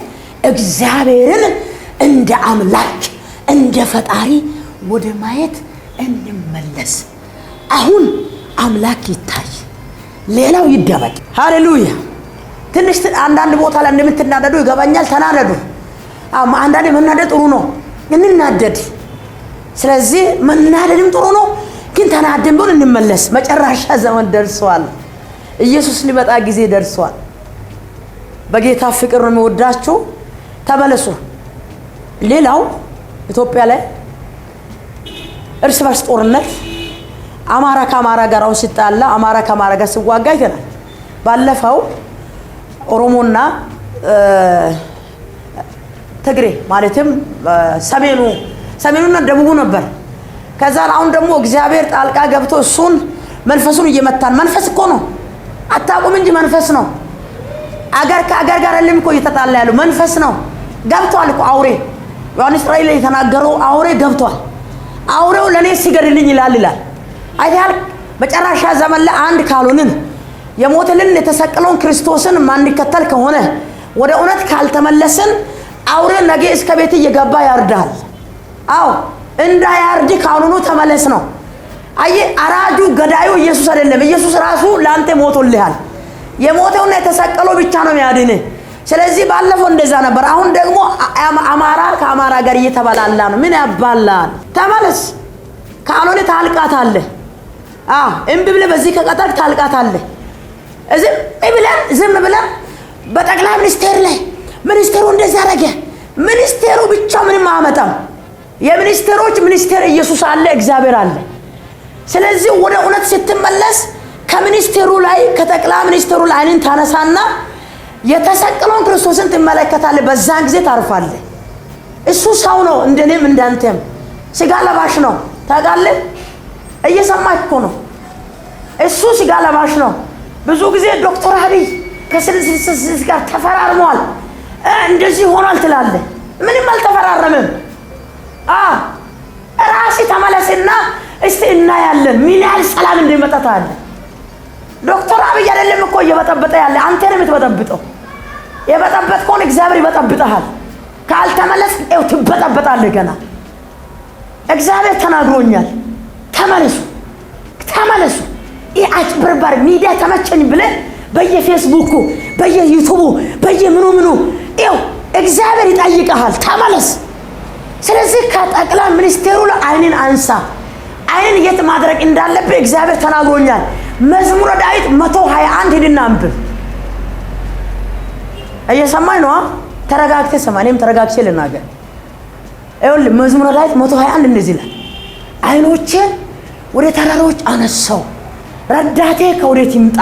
እግዚአብሔርን እንደ አምላክ እንደ ፈጣሪ ወደ ማየት እንመለስ። አሁን አምላክ ይታይ፣ ሌላው ይደበቅ። ሃሌሉያ። ትንሽ አንዳንድ ቦታ ላይ እንደምትናደዱ ይገባኛል። ተናደዱ። አንዳንዴ መናደድ ጥሩ ነው፣ እንናደድ። ስለዚህ መናደድም ጥሩ ነው፣ ግን ተናደን ቢሆን እንመለስ። መጨረሻ ዘመን ደርሷል። ኢየሱስ ሊመጣ ጊዜ ደርሷል። በጌታ ፍቅር ነው የሚወዳችሁ። ተመለሱ። ሌላው ኢትዮጵያ ላይ እርስ በርስ ጦርነት አማራ ከአማራ ጋር ሲጣላ፣ አማራ ከአማራ ጋር ሲዋጋ ይገናል። ባለፈው ኦሮሞና ትግሬ ማለትም ሰሜኑና ደቡቡ ነበር። ከዛ አሁን ደግሞ እግዚአብሔር ጣልቃ ገብቶ እሱን መንፈሱን እየመታን። መንፈስ እኮ ነው አታውቁም እንጂ መንፈስ ነው። አገር ከአገር ጋር አይደለም እኮ እየተጣላ ያለው መንፈስ ነው። ገብቷል እኮ አውሬ። ዮሐንስ ራእይ ላይ የተናገረው አውሬ ገብቷል። አውሬው ለኔ ሲገድልኝ ይላል። አይታል መጨረሻ ዘመን ላይ አንድ ካልሆንን የሞተልን የተሰቀለውን ክርስቶስን ማንከተል ከሆነ ወደ እውነት ካልተመለስን አውሬ ነገ እስከ ቤት እየገባ ያርዳል። አዎ እንዳያርድ ካሁኑ ተመለስ ነው። አይ አራጁ ገዳዩ ኢየሱስ አይደለም። ኢየሱስ ራሱ ላንተ ሞቶልሃል። የሞተውና የተሰቀለው ብቻ ነው የሚያድን። ስለዚህ ባለፈው እንደዛ ነበር። አሁን ደግሞ አማራ ከአማራ ጋር እየተባላላ ነው። ምን ያባላል? ተመለስ። ካልሆነ ታልቃታለህ። እምቢ ብለህ በዚህ ከቀጠልክ ታልቃታለህ። ዝም ብለን በጠቅላይ ሚኒስቴር ላይ ሚኒስቴሩ እንደዛ አደረገ። ሚኒስቴሩ ብቻ ምንም አያመጣም። የሚኒስቴሮች ሚኒስቴር ኢየሱስ አለ፣ እግዚአብሔር አለ። ስለዚህ ወደ እውነት ስትመለስ ከሚኒስቴሩ ላይ ከጠቅላይ ሚኒስቴሩ ላይ አይንን ታነሳና የተሰቀለውን ክርስቶስን ትመለከታለህ። በዛን ጊዜ ታርፋለህ። እሱ ሰው ነው፣ እንደኔም እንዳንተም ስጋ ለባሽ ነው። ታውቃለህ? እየሰማህ እኮ ነው። እሱ ስጋ ለባሽ ነው። ብዙ ጊዜ ዶክተር አብይ ከስልስልስ ጋር ተፈራርሟል፣ እንደዚህ ሆኗል ትላለህ። ምንም አልተፈራረመም። ራስህ ተመለስና እስቲ እናያለን ምን ያህል ሰላም እንደሚመጣታል። ዶክተር አብይ አይደለም እኮ እየበጠበጠ ያለ፣ አንተ ነህ የምትበጠብጠው። የበጠበጥከውን እግዚአብሔር ይበጠብጠሃል። ካልተመለስ ትበጠበጣለህ ገና። እግዚአብሔር ተናግሮኛል። ተመለሱ። ይህ አጭበርባሪ ሚዲያ ተመቸኝ ብለህ በየፌስቡኩ በየዩቱቡ በየምኑ እግዚአብሔር ይጠይቀሃል። ተመለስ። ስለዚህ ከጠቅላይ ሚኒስቴሩ ላይ አይንን አንሳ። አይንን የት ማድረግ እንዳለብህ እግዚአብሔር ተናግሮኛል። መዝሙረ ዳዊት 121 ሂድና አንብብ። እየሰማኝ ነው? ተረጋግተህ ስማ። እኔም ተረጋግቼ ልናገር። ይኸውልህ መዝሙረ ዳዊት 121 እንደዚህ ይላል፣ አይኖቼን ወደ ተራሮች አነሳው፣ ረዳቴ ከወዴት ይምጣ?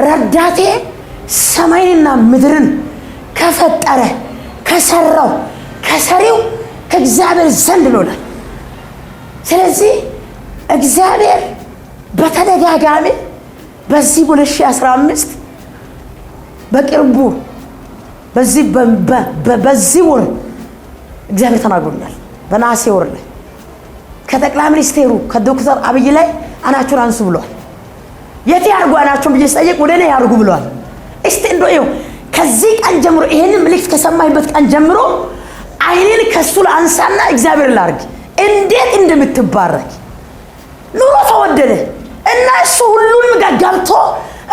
ረዳቴ ሰማይንና ምድርን ከፈጠረ ከሰራው ከሰሪው ከእግዚአብሔር ዘንድ ነው ይላል። ስለዚህ እግዚአብሔር በተደጋጋሚ በዚህ 2015 በቅርቡ በዚህ ወር እግዚአብሔር ተናግሮኛል። በነሐሴ ወር ላይ ከጠቅላይ ሚኒስቴሩ ከዶክተር አብይ ላይ አናቹን አንሱ ብሏል። የት ያርጉ አናቹን ብዬ ስጠይቅ ወደ እኔ ያርጉ ብሏል። እስቲ እንደው ከዚህ ቀን ጀምሮ ይሄንን መልእክት ከሰማይበት ቀን ጀምሮ አይኔን ከሱ አንሳና እግዚአብሔር ላርግ እንዴት እንደምትባረክ። ኑሮ ተወደደ እና እሱ ሁሉንም ገብቶ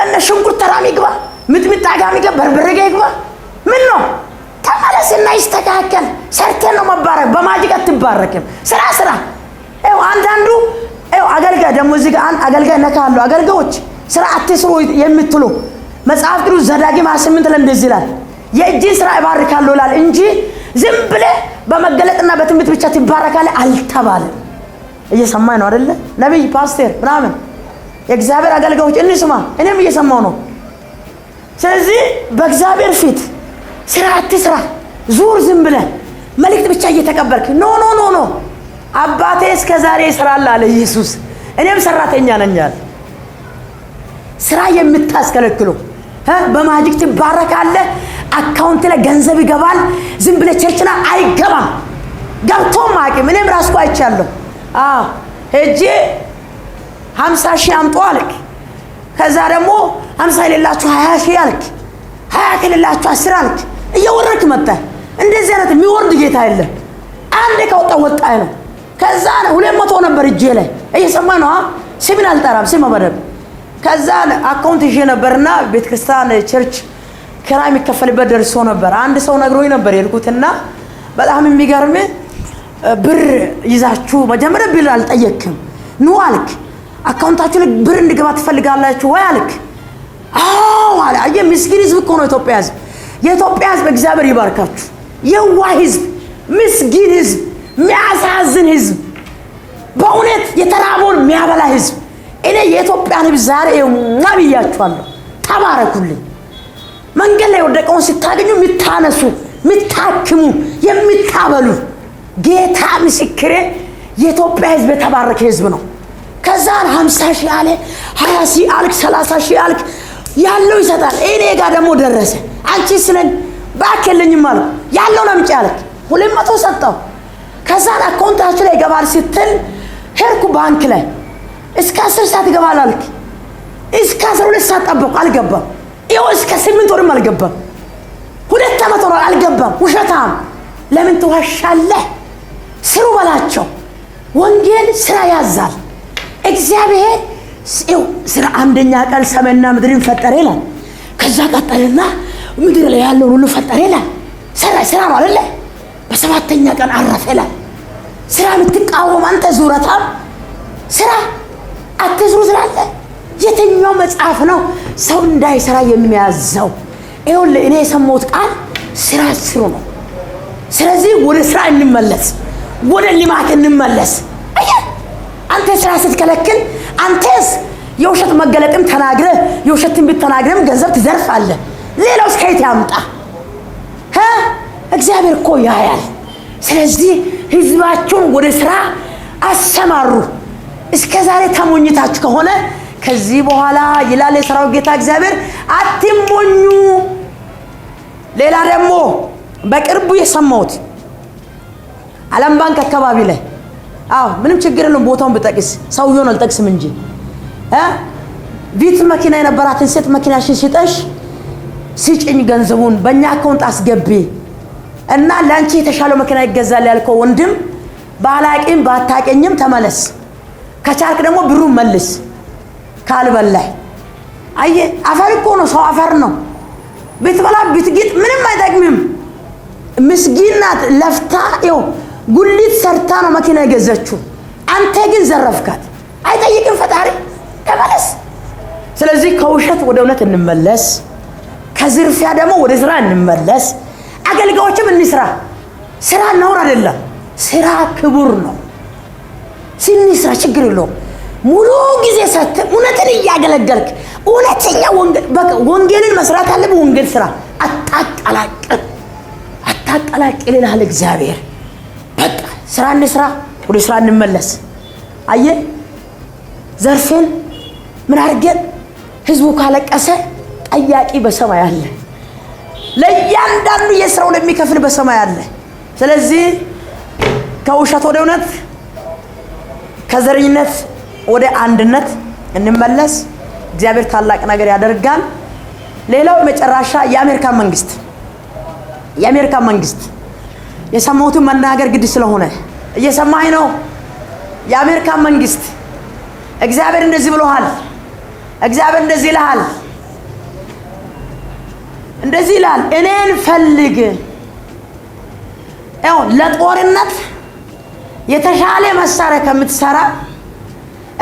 እነ ሽንኩርት ተራሚ ግባ፣ ሚጥሚጣ ጋር ሚገባ፣ በርበሬ ጋር ይግባ። ምን ነው? ተመለስና ይስተካከል። ሰርተን ነው መባረክ። በማጅቅ አትባረክም። ስራ አንዳንዱ አገልጋይ ደግሞ እዚህ ጋር አገልጋይ ነካሉ። አገልጋዮች ስራ አትስሩ የምትሉ መጽሐፍ ቅዱስ ዘዳግም 28 ላይ እንደዚህ ይላል የእጅን ስራ ይባርካለሁ ይላል እንጂ ዝም ብለህ በመገለጥና በትንቢት ብቻ ትባረካለህ አልተባለም። እየሰማኝ ነው አይደለ? ነብይ ፓስተር ምናምን የእግዚአብሔር አገልጋዮች እንስማ፣ እኔም እየሰማው ነው። ስለዚህ በእግዚአብሔር ፊት ስራ አትስራ፣ ዙር ዝም ብለህ መልእክት ብቻ እየተቀበልክ ኖ አባቴ እስከ ዛሬ ይሰራል አለ ኢየሱስ፣ እኔም ሰራተኛ ነኝ አለ። ስራ የምታስከለክሉ በማጂክ ትባረካለህ፣ አካውንት ላይ ገንዘብ ይገባል፣ ዝም ብለህ ቸርችና አይገባም። ገብቶም አቅም እኔም ራስኩ አይቻለሁ። ሄጄ 50 ሺህ አምጡ አልክ፣ ከዛ ደግሞ 50 የሌላችሁ 20 ሺህ አልክ፣ 20 ከሌላችሁ 10 አልክ፣ እየወረድክ መጣህ። እንደዚህ አይነት የሚወርድ ጌታ የለም። አንድ ከወጣ ወጣ ነው። ከዛ 200 ነበር እጄ ላይ እየሰማ ነው። ስምን አልጠራም ስም በደብ ከዛ አካውንት ይዤ ነበርና ቤተክርስቲያን ቸርች ክራይ የሚከፈልበት ደርሶ ነበር። አንድ ሰው ነግሮኝ ነበር የልኩትና በጣም የሚገርም ብር ይዛችሁ መጀመሪያ ብር አልጠየቅም ኑ አልክ። አካውንታችሁ ላይ ብር እንድገባ ትፈልጋላችሁ ወይ አልክ። አዎ አለ። አየ ምስኪን ህዝብ እኮ ነው ኢትዮጵያ ህዝብ። የኢትዮጵያ ህዝብ እግዚአብሔር ይባርካችሁ። የዋህ ህዝብ፣ ምስኪን ህዝብ፣ የሚያሳዝን ህዝብ፣ በእውነት የተራበውን የሚያበላ ህዝብ። እኔ የኢትዮጵያን ህዝብ ዛሬ ማብያችኋለሁ። ተባረኩልኝ። መንገድ ላይ ወደቀውን ስታገኙ የምታነሱ፣ የምታክሙ፣ የምታበሉ ጌታ ምስክሬ የኢትዮጵያ ህዝብ የተባረከ ህዝብ ነው። ከዛ 50 ሺህ አለ፣ 20 ሺህ አልክ፣ 30 ሺህ አልክ፣ ያለው ይሰጣል። እኔ ጋር ደግሞ ደረሰ። አንቺ ስለኝ ባከለኝም አልኩ፣ ያለው ለምጭ አልክ፣ 200 ሰጠው። ከዛ አካውንታችሁ ላይ ይገባል ስትል ሄድኩ ባንክ ላይ እስከ 10 ሰዓት ይገባል አልክ። እስከ 12 ሰዓት ጠበቁ፣ አልገባም። ይኸው እስከ 8 ወርም አልገባም። 2 ዓመት ሆኖ አልገባም። ውሸታም ለምን ትዋሻለህ? ስሩ በላቸው። ወንጌል ስራ ያዛል። እግዚአብሔር ስራ አንደኛ ቀን ሰማይና ምድርን ፈጠረ ይላል። ከዛ ቀጠልና ምድር ላይ ያለውን ሁሉ ፈጠረ ይላል። ስራ ነው አይደለ? በሰባተኛ ቀን አረፈ ይላል። ስራ የምትቃወም አንተ ዙረታም ስራ አትስሩ ትላለህ። የትኛው መጽሐፍ ነው ሰው እንዳይሰራ የሚያዘው? ይኸውልህ እኔ የሰማሁት ቃል ስራ ስሩ ነው። ስለዚህ ወደ ስራ እንመለስ፣ ወደ ልማት እንመለስ። አንተ ስራ ስትከለክል አንተስ የውሸት መገለጥም ተናግረህ የውሸት ትንቢት ተናግረህም ገንዘብ ትዘርፋለህ። ሌላውስ ከየት ያምጣ? እግዚአብሔር እኮ ያያል። ስለዚህ ህዝባችሁን ወደ ስራ አሰማሩ። እስከ ዛሬ ተሞኝታችሁ ከሆነ ከዚህ በኋላ ይላል የሰራዊት ጌታ እግዚአብሔር አትሞኙ። ሌላ ደግሞ በቅርቡ የሰማሁት ዓለም ባንክ አካባቢ ላይ ምንም ችግር የለውም ቦታውን ብጠቅስ ሰውየውን አልጠቅስም እንጂ ቪት መኪና የነበራትን ሴት መኪናሽን ሽጠሽ ሲጭኝ ገንዘቡን በእኛ አካውንት አስገቢ እና ለአንቺ የተሻለው መኪና ይገዛል ያልከው ወንድም ባላቂም ባታቀኝም ተመለስ፣ ከቻልክ ደግሞ ብሩን መልስ ካልበላይ። አየ አፈር እኮ ነው፣ ሰው አፈር ነው። ብትበላ ብትግጥ ምንም አይጠቅምም። ምስኪን ናት። ለፍታ ጉሊት ሰርታ ነው መኪና የገዛችው። አንተ ግን ዘረፍካት። አይጠይቅም ፈጣሪ። ተመለስ። ስለዚህ ከውሸት ወደ እውነት እንመለስ፣ ከዝርፊያ ደግሞ ወደ ስራ እንመለስ። አገልጋዮችም እንስራ። ስራ ነውር አይደለም፣ ስራ ክቡር ነው። ስንስራ ችግር የለውም። ሙሉ ጊዜ ሰጥተ እውነትን እያገለገልክ እውነተኛ ወንጌልን መስራት አለብህ። ወንጌል ስራ አታቀላቅል ይላል እግዚአብሔር። በቃ ስራ እንስራ፣ ወደ ስራ እንመለስ። አየ ዘርፈን ምን አድርገን ህዝቡ ካለቀሰ ጠያቂ በሰማይ አለ። ለእያንዳንዱ የስራውን የሚከፍል በሰማይ አለ። ስለዚህ ከውሸት ወደ እውነት፣ ከዘረኝነት ወደ አንድነት እንመለስ። እግዚአብሔር ታላቅ ነገር ያደርጋል። ሌላው መጨረሻ የአሜሪካ መንግስት የሰማሁትን መናገር ግድ ስለሆነ እየሰማኝ ነው። የአሜሪካ መንግስት እግዚአብሔር እንደዚህ ብሎሃል። እግዚአብሔር እንደዚህ ይልሃል፣ እንደዚህ ይላል፣ እኔን ፈልግ። ለጦርነት የተሻለ መሳሪያ ከምትሰራ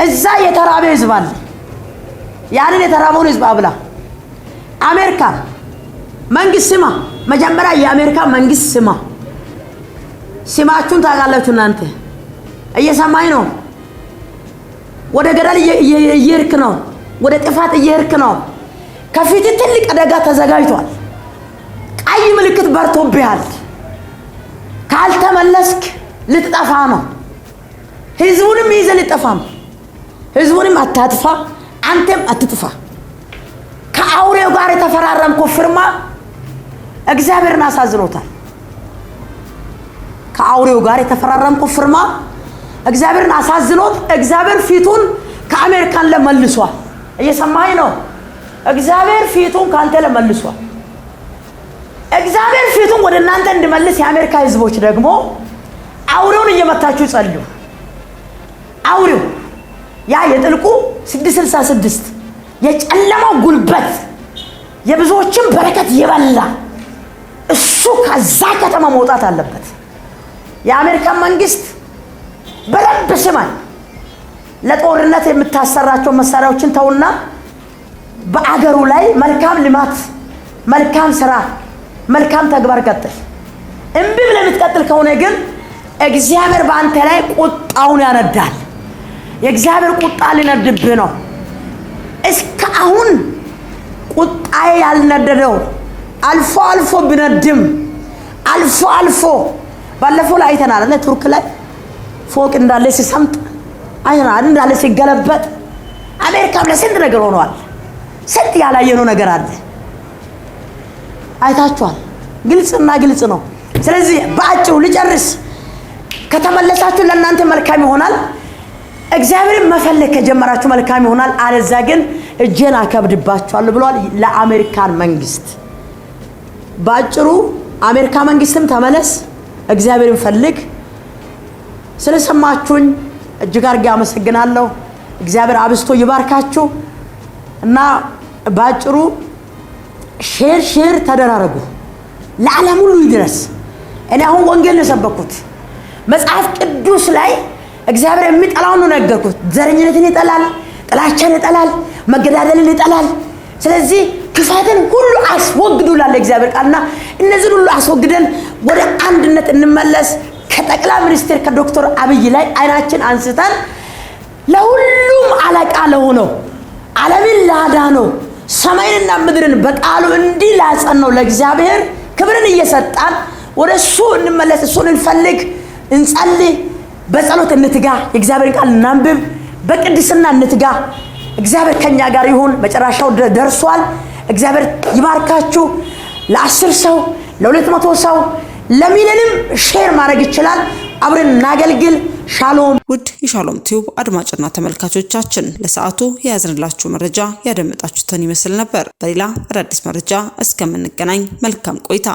እዛ የተራበ ህዝብ አለ። ያንን የተራበውን ህዝብ አብላ። አሜሪካ መንግስት ስማ፣ መጀመሪያ የአሜሪካ መንግስት ስማ። ስማችሁን ታውቃላችሁ እናንተ። እየሰማኝ ነው። ወደ ገደል እየሄድክ ነው። ወደ ጥፋት እየሄድክ ነው። ከፊት ትልቅ አደጋ ተዘጋጅቷል። ቀይ ምልክት በርቶብሃል። ካልተመለስክ ልትጠፋ ነው። ህዝቡንም ይዘህ ልትጠፋ ነው። ህዝቡንም አታጥፋ፣ አንተም አትጥፋ። ከአውሬው ጋር የተፈራረምከው ፍርማ እግዚአብሔርን አሳዝኖታል። ከአውሬው ጋር የተፈራረምከው ፍርማ እግዚአብሔርን አሳዝኖት እግዚአብሔር ፊቱን ከአሜሪካን ለመልሷል። እየሰማኝ ነው። እግዚአብሔር ፊቱን ካንተ ለመልሷል። እግዚአብሔር ፊቱን ወደ እናንተ እንዲመልስ የአሜሪካ ህዝቦች ደግሞ አውሬውን እየመታችሁ ጸልዩ። አውሬው ያ የጥልቁ 666 የጨለማው ጉልበት የብዙዎችን በረከት የበላ እሱ ከዛ ከተማ መውጣት አለበት። የአሜሪካ መንግስት በደንብ ስማኝ። ለጦርነት የምታሰራቸው መሳሪያዎችን ተውና በአገሩ ላይ መልካም ልማት፣ መልካም ስራ፣ መልካም ተግባር ቀጥል። እምቢ ብለህ የምትቀጥል ከሆነ ግን እግዚአብሔር በአንተ ላይ ቁጣውን ያነዳል። የእግዚአብሔር ቁጣ ሊነድብህ ነው። እስከ አሁን ቁጣዬ ያልነደደው አልፎ አልፎ ቢነድም አልፎ አልፎ ባለፈው ላይ አይተናል አይደል? ቱርክ ላይ ፎቅ እንዳለ ሲሰምጥ አይተናል፣ እንዳለ ሲገለበጥ። አሜሪካም ለስንት ነገር ሆኗል። ስንት ያላየነው ነገር አለ። አይታችኋል። ግልጽና ግልጽ ነው። ስለዚህ በአጭሩ ልጨርስ። ከተመለሳችሁ ለእናንተ መልካም ይሆናል። እግዚአብሔርን መፈለግ ከጀመራችሁ መልካም ይሆናል። አለዛ ግን እጄን አከብድባችኋለሁ ብሏል ለአሜሪካን መንግስት። በአጭሩ አሜሪካ መንግስትም ተመለስ፣ እግዚአብሔርን ፈልግ። ስለሰማችሁኝ እጅግ አድርጌ አመሰግናለሁ። እግዚአብሔር አብስቶ ይባርካችሁ እና በአጭሩ ሼር ተደራረጉ፣ ለዓለም ሁሉ ይድረስ። እኔ አሁን ወንጌል ነው የሰበኩት። መጽሐፍ ቅዱስ ላይ እግዚአብሔር የሚጠላውን ነው ነገርኩት። ዘረኝነትን ይጠላል፣ ጥላቻን ይጠላል፣ መገዳደልን ይጠላል። ስለዚህ ክፋትን ሁሉ አስወግዱ ይላል እግዚአብሔር ቃልና እነዚህ ሁሉ አስወግደን ወደ አንድነት እንመለስ። ከጠቅላይ ሚኒስትር ከዶክተር አብይ ላይ አይናችን አንስተን ለሁሉም አለቃ ለሆነው ዓለምን ላዳነው ሰማይንና ምድርን በቃሉ እንዲህ ላጸናው ለእግዚአብሔር ክብርን እየሰጣን ወደ እሱ እንመለስ። እሱን እንፈልግ፣ እንጸልይ፣ በጸሎት እንትጋ፣ የእግዚአብሔርን ቃል እናንብብ፣ በቅድስና እንትጋ። እግዚአብሔር ከኛ ጋር ይሁን። መጨረሻው ደርሷል። እግዚአብሔር ይባርካችሁ። ለ10 ሰው ለ200 ሰው ለሚሊዮንም ሼር ማድረግ ይችላል። አብረን እናገልግል። ሻሎም። ውድ የሻሎም ቲዩብ አድማጭና ተመልካቾቻችን ለሰዓቱ የያዝንላችሁ መረጃ ያደመጣችሁትን ይመስል ነበር። በሌላ አዳዲስ መረጃ እስከምንገናኝ መልካም ቆይታ